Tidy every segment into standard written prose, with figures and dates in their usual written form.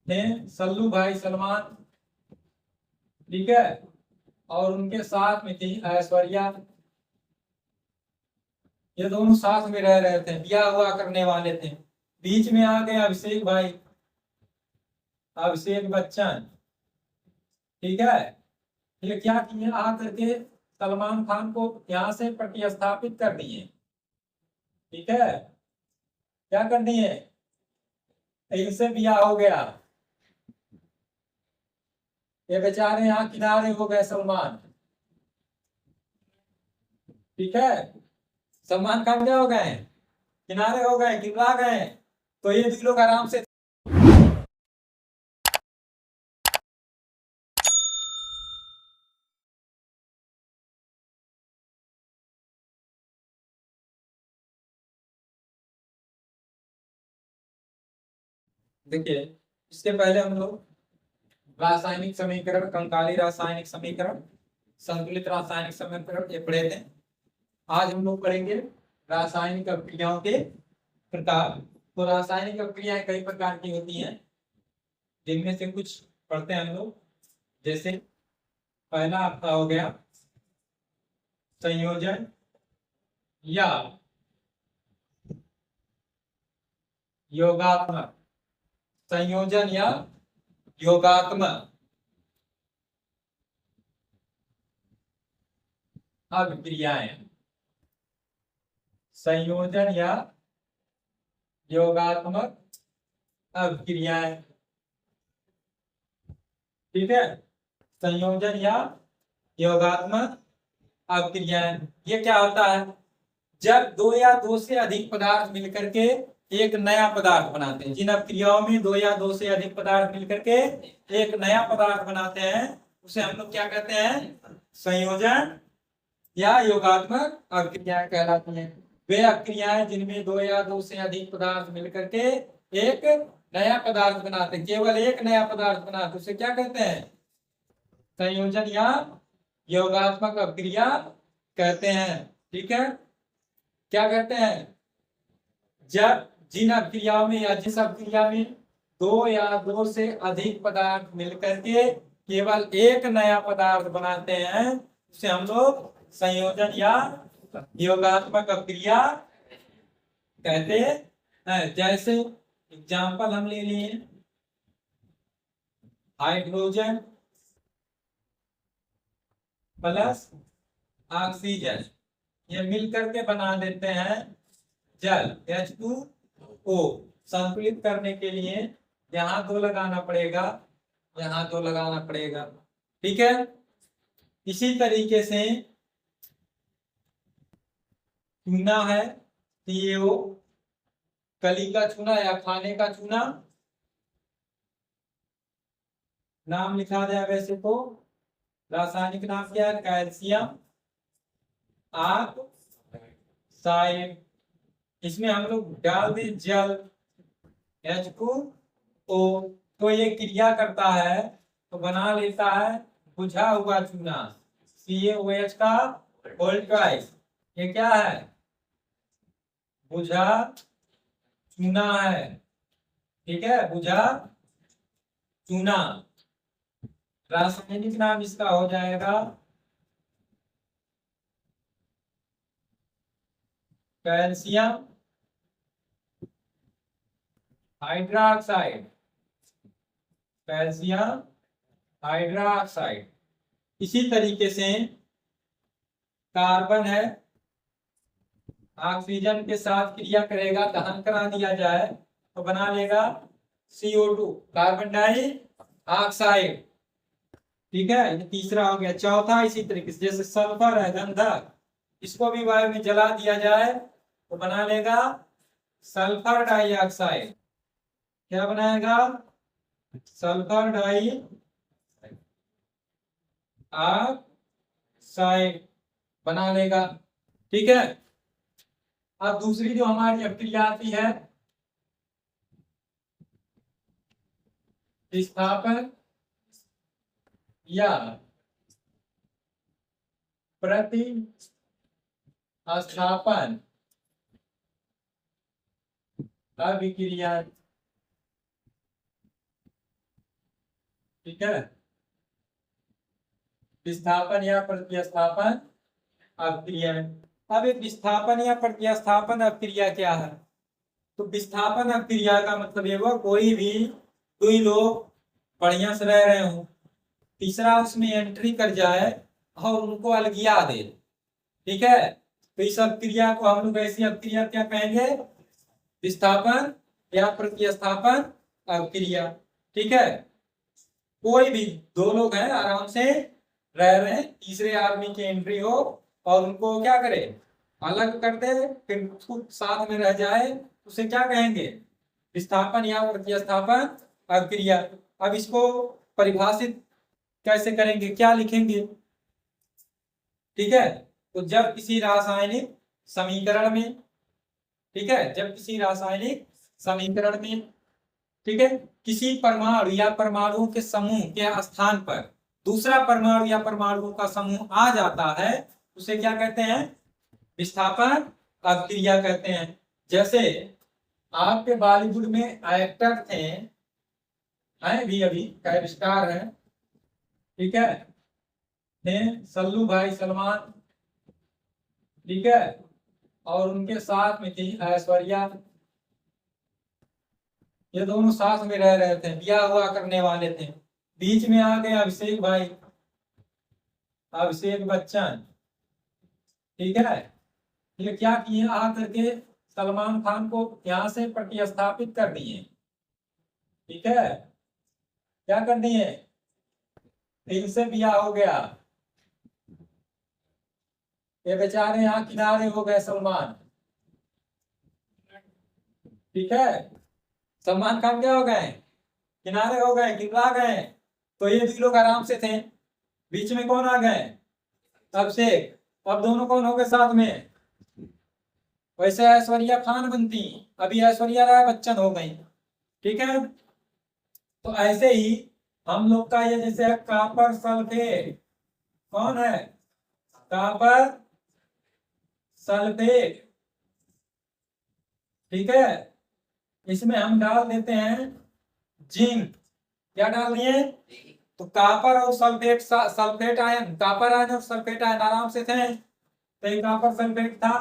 थे सल्लू भाई सलमान, ठीक है, और उनके साथ में थी ऐश्वर्या। ये दोनों साथ में रह रहे थे, ब्याह हुआ करने वाले थे। बीच में आ गए अभिषेक भाई, अभिषेक बच्चन, ठीक है। ये क्या किए, आ करके सलमान खान को यहाँ से प्रतिस्थापित कर दिए, ठीक है। क्या कर दिए, इनसे ब्याह हो गया। ये बेचारे यहाँ किनारे हो गए सलमान, ठीक है। सलमान खान क्या हो गए, किनारे हो गए, गिरा गए। तो ये भी लोग आराम से, देखिए इसके पहले हम लोग रासायनिक समीकरण, कंकाली रासायनिक समीकरण, संतुलित रासायनिक समीकरण ये पढ़े थे। आज हम लोग पढ़ेंगे रासायनिक अभिक्रियाओं के प्रकार। तो रासायनिक अभिक्रियाएं कई प्रकार की होती हैं, जिनमें से कुछ पढ़ते हैं हम लोग। जैसे पहला आपका हो गया संयोजन या योगात्मक, संयोजन या योगात्मक अभिक्रियाएं, संयोजन या योगात्मक अभिक्रियाएं, ठीक है। संयोजन या योगात्मक अभिक्रियाएं, ये क्या होता है, जब दो या दो से अधिक पदार्थ मिलकर के एक नया पदार्थ बनाते हैं। जिन अभिक्रियाओं में दो या दो से अधिक पदार्थ मिलकर के एक नया पदार्थ बनाते हैं, उसे हम लोग क्या कहते हैं, संयोजन या योगात्मक अभिक्रियाएं कहलाती हैं। वे अभिक्रियाएं जिनमें दो या दो से अधिक पदार्थ मिलकर के एक नया पदार्थ बनाते हैं, केवल एक नया पदार्थ बनाते, उसे क्या कहते हैं, संयोजन या योगात्मक अभिक्रिया कहते हैं, ठीक है। क्या कहते हैं, जब जिन अभिक्रियाओं में या जिस अभिक्रिया में दो या दो से अधिक पदार्थ मिलकर के केवल एक नया पदार्थ बनाते हैं, उसे हम लोग संयोजन या योगात्मक अभिक्रिया कहते हैं। जैसे एग्जाम्पल हम ले लिए, हाइड्रोजन प्लस ऑक्सीजन, ये मिलकर के बना देते हैं जल, H2O। संतुलित करने के लिए यहाँ दो लगाना पड़ेगा, यहाँ दो लगाना पड़ेगा, ठीक है। इसी तरीके से चूना है, CaO, कली का चूना या खाने का चूना, नाम लिखा जाए वैसे तो रासायनिक नाम क्या है, कैल्शियम ऑक्साइड। इसमें हम लोग डाल दें जल, H2O, तो ये क्रिया करता है तो बना लेता है बुझा हुआ चूना, CaOH का होल ट्वाइस। ये क्या है, बुझा चूना है, ठीक है, बुझा चूना। रासायनिक नाम इसका हो जाएगा कैल्शियम हाइड्रोक्साइड, कैल्शियम हाइड्रोक्साइड। इसी तरीके से कार्बन है, ऑक्सीजन के साथ क्रिया करेगा, दहन करा दिया जाए तो बना लेगा CO2, कार्बन डाइऑक्साइड, ठीक है। ये तीसरा हो गया। चौथा इसी तरीके से, जैसे सल्फर है गंधक, इसको भी वायु में जला दिया जाए तो बना लेगा सल्फर डाइऑक्साइड। क्या बनाएगा, सल्फर डाइऑक्साइड बना लेगा, ठीक है। अब दूसरी जो हमारी अभिक्रिया आती है, विस्थापन या प्रतिस्थापन अभिक्रिया, ठीक है, विस्थापन या प्रतिस्थापन अभिक्रिया। अब एक विस्थापन या प्रतिस्थापन अभिक्रिया क्या है? तो विस्थापन अभिक्रिया का मतलब ये हुआ कोई भी दो ही लोग बढ़िया से रह रहे हो, तीसरा उसमें एंट्री कर जाए और उनको अलगिया दे। ठीक है, तो इस अभिक्रिया को हम लोग ऐसी अभिक्रिया क्या कहेंगे? विस्थापन या प्रतिस्थापन अभिक्रिया। ठीक है, कोई भी दो लोग हैं आराम से रह रहे हैं, तीसरे आदमी की एंट्री हो और उनको क्या करे? अलग कर दे, फिर खुद साथ में रह जाए, उसे क्या कहेंगे? विस्थापन या प्रतिस्थापन अभिक्रिया। अब इसको परिभाषित कैसे करेंगे, क्या लिखेंगे? ठीक है, तो जब किसी रासायनिक समीकरण में, ठीक है, जब किसी रासायनिक समीकरण में, ठीक है, किसी परमाणु या परमाणुओं के समूह के स्थान पर दूसरा परमाणु या परमाणुओं का समूह आ जाता है, उसे क्या कहते हैं? विस्थापन अभिक्रिया कहते हैं। जैसे आपके बॉलीवुड में एक्टर थे, हैं भी अभी कैप स्टार हैं, ठीक है, थे सल्लू भाई सलमान, ठीक है, और उनके साथ में थी ऐश्वर्या। ये दोनों साथ में रह रहे थे, ब्याह हुआ करने वाले थे। बीच में आ गए अभिषेक भाई, अभिषेक बच्चन, ठीक है, ये क्या किए? आ करके सलमान खान को यहां से प्रतिस्थापित कर दिए। ठीक है, क्या कर दिए? दिल से ब्याह हो गया, ये बेचारे यहाँ किनारे हो गए सलमान। ठीक है, सलमान खान क्या हो गए? किनारे हो गए, गिरा गए। तो ये भी लोग आराम से थे, बीच में कौन आ गए? अभिषेक। अब दोनों कौन हो गए साथ में? वैसे ऐश्वर्या खान बनती, अभी ऐश्वर्या राय बच्चन हो गई। ठीक है, तो ऐसे ही हम लोग का ये जैसे कॉपर सल्फेट, कौन है? Copper sulphate. ठीक है, इसमें हम डाल देते हैं जिंक। क्या डाल दिए? तो कॉपर और sulphate, sulphate ion, copper ion और सल्फेट आयन आराम से थे, तो ये कॉपर सल्फेट था।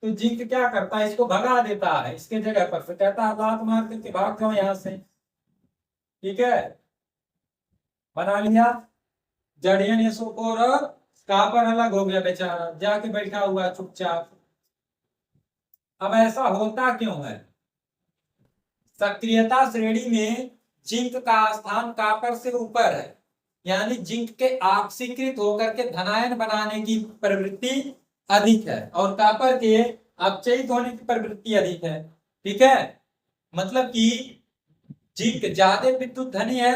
तो जिंक क्या करता है? इसको भगा देता है, इसके जगह पर से कहता है लात मार करके भाग जाओ यहाँ से। ठीक है, बना लिया जड़ियन एसोपोर और कॉपर अलग हो गया, बेचारा जाके बैठा हुआ चुपचाप। अब ऐसा होता क्यों है? सक्रियता श्रेणी में जिंक का स्थान कॉपर से ऊपर है, यानी जिंक के ऑक्सीकृत होकर के धनायन बनाने की प्रवृत्ति अधिक है और कॉपर के अपचयित होने की प्रवृत्ति अधिक है। ठीक है, मतलब कि जिंक ज्यादा विद्युत धनी है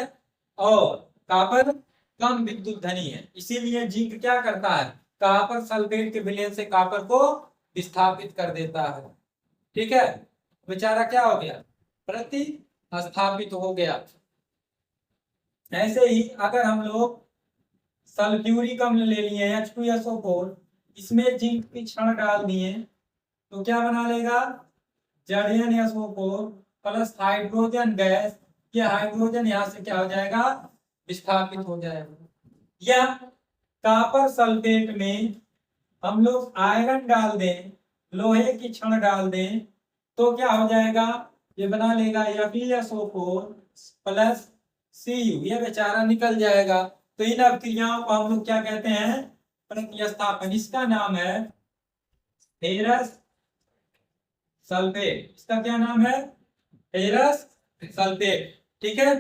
और कॉपर कम विद्युत धनी है, इसीलिए जिंक क्या करता है? कॉपर सल्फेट के विलयन से कॉपर को विस्थापित कर देता है। ठीक है, बेचारा क्या हो गया? प्रतिस्थापित हो गया। ऐसे ही अगर हम लोग सल्फ्यूरिक अम्ल ले लिए H2SO4, इसमें जिंक की क्षण डाल दिए, तो क्या बना लेगा? ZnSO4 प्लस हाइड्रोजन गैस, ये हाइड्रोजन यहाँ से क्या हो जाएगा? विस्थापित हो जाएगा। या कॉपर सल्फेट में हम लोग आयरन डाल दें, लोहे की क्षण डाल दें, तो क्या हो जाएगा? ये बना लेगा FeSO4 प्लस Cu, ये बेचारा निकल जाएगा। तो इन अभिक्रियाओं को हम लोग क्या कहते हैं? प्रतिस्थापन। इसका नाम है फेरस सल्फेट। इसका क्या नाम है? Ferrous sulphate. ठीक है,